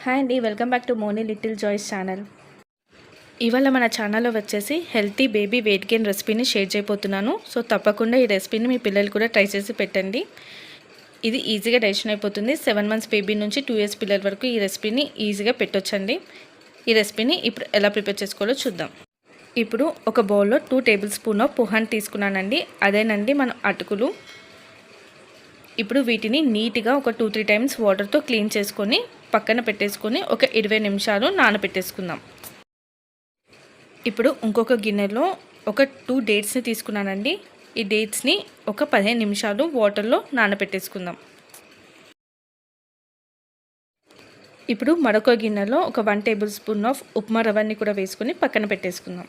Hi అండి, welcome back to Moni little joys channel. ఇవాళ మన ఛానల్లో వచ్చేసి హెల్తీ బేబీ వెయిట్ గెయిన్ రెసిపీని షేర్ చేయబోతున్నాను. సో తప్పకుండా ఈ రెసిపీని మీ పిల్లలు కూడా ట్రై చేసి పెట్టండి. ఇది ఈజీగా డైజెషన్ అయిపోతుంది. 7 months బేబీ నుంచి 2 years పిల్లల వరకు ఈ రెసిపీని ఈజీగా పెట్టొచ్చండి. ఈ రెసిపీని ఇప్పుడు ఎలా ప్రిపేర్ చేసుకోవాలో చూద్దాం. ఇప్పుడు ఒక బౌల్లో 2 tablespoons ఆఫ్ పోహాని తీసుకున్నానండి. అదేనండి మన అటుకులు. ఇప్పుడు వీటిని నీట్గా ఒక 2-3 times వాటర్తో క్లీన్ చేసుకొని పక్కన పెట్టేసుకొని ఒక 20 నిమిషాలు నానబెట్టేసుకుందాం. ఇప్పుడు ఇంకొక గిన్నెలో ఒక 2 dates తీసుకున్నానండి. ఈ డేట్స్ని ఒక 15 నిమిషాలు వాటర్లో నానబెట్టేసుకుందాం. ఇప్పుడు మరొక గిన్నెలో ఒక 1 tablespoon ఆఫ్ ఉప్మా రవ్వని కూడా వేసుకొని పక్కన పెట్టేసుకుందాం.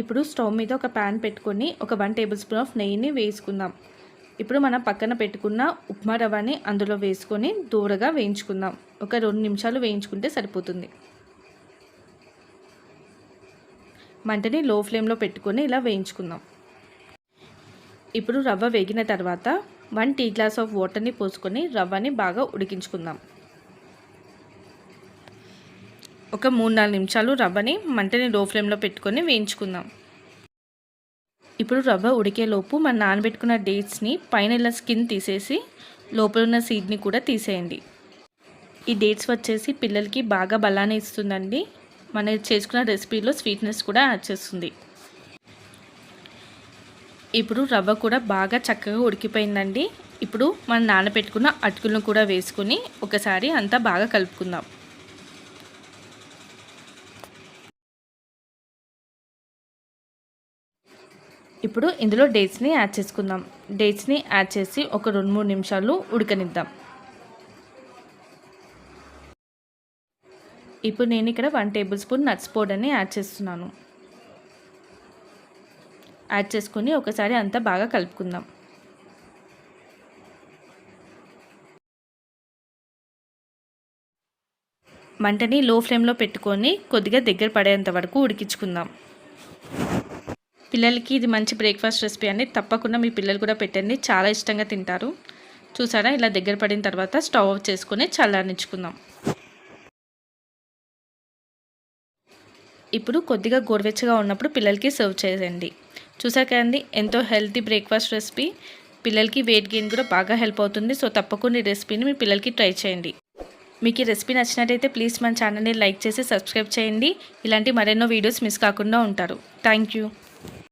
ఇప్పుడు స్టవ్ మీద ఒక ప్యాన్ పెట్టుకొని ఒక 1 tablespoon ఆఫ్ నెయ్యిని వేసుకుందాం. ఇప్పుడు మనం పక్కన పెట్టుకున్న ఉప్మా రవ్వని అందులో వేసుకొని దూరగా వేయించుకుందాం. ఒక 2 నిమిషాలు వేయించుకుంటే సరిపోతుంది. మంటని లో ఫ్లేమ్లో పెట్టుకొని ఇలా వేయించుకుందాం. ఇప్పుడు రవ్వ వేగిన తర్వాత 1 టీ గ్లాస్ ఆఫ్ వాటర్ని పోసుకొని రవ్వని బాగా ఉడికించుకుందాం. ఒక 3-4 నిమిషాలు రవ్వని మంటని లో ఫ్లేమ్లో పెట్టుకొని వేయించుకుందాం. ఇప్పుడు రవ్వ ఉడికేలోపు మనం నానబెట్టుకున్న డేట్స్ని పైన ఇలా స్కిన్ తీసేసి లోపల ఉన్న సీడ్ని కూడా తీసేయండి. ఈ డేట్స్ వచ్చేసి పిల్లలకి బాగా బలాన్ని ఇస్తుందండి. మనం చేసుకున్న రెసిపీలో స్వీట్నెస్ కూడా యాడ్ చేస్తుంది. ఇప్పుడు రవ్వ కూడా బాగా చక్కగా ఉడికిపోయిందండి. ఇప్పుడు మనం నానబెట్టుకున్న అటుకులను కూడా వేసుకొని ఒకసారి అంతా బాగా కలుపుకుందాం. ఇప్పుడు ఇందులో డేట్స్ని యాడ్ చేసుకుందాం. డేట్స్ని యాడ్ చేసి ఒక 2-3 నిమిషాలు ఉడకనిద్దాం. ఇప్పుడు నేను ఇక్కడ 1 tablespoon నట్స్ పౌడర్ని యాడ్ చేస్తున్నాను. యాడ్ చేసుకొని ఒకసారి అంతా బాగా కలుపుకుందాం. మంటని లో ఫ్లేమ్లో పెట్టుకొని కొద్దిగా దగ్గర పడేంత వరకు ఉడికించుకుందాం. పిల్లలకి ఇది మంచి బ్రేక్ఫాస్ట్ రెసిపీ అండి. తప్పకుండా మీ పిల్లలు కూడా పెట్టండి, చాలా ఇష్టంగా తింటారు. చూసారా, ఇలా దగ్గర పడిన తర్వాత స్టవ్ ఆఫ్ చేసుకొని చల్లారించుకుందాం. ఇప్పుడు కొద్దిగా గోరువెచ్చగా ఉన్నప్పుడు పిల్లలకి సర్వ్ చేయండి. చూసారు కదండి, ఎంతో హెల్తీ బ్రేక్ఫాస్ట్ రెసిపీ. పిల్లలకి వెయిట్ గెయిన్ కూడా బాగా హెల్ప్ అవుతుంది. సో తప్పకుండా ఈ రెసిపీని మీ పిల్లలకి ట్రై చేయండి. మీకు ఈ రెసిపీ నచ్చినట్టయితే ప్లీజ్ మన ఛానల్ని లైక్ చేసి సబ్స్క్రైబ్ చేయండి. ఇలాంటి మరెన్నో వీడియోస్ మిస్ కాకుండా ఉంటారు. Thank you.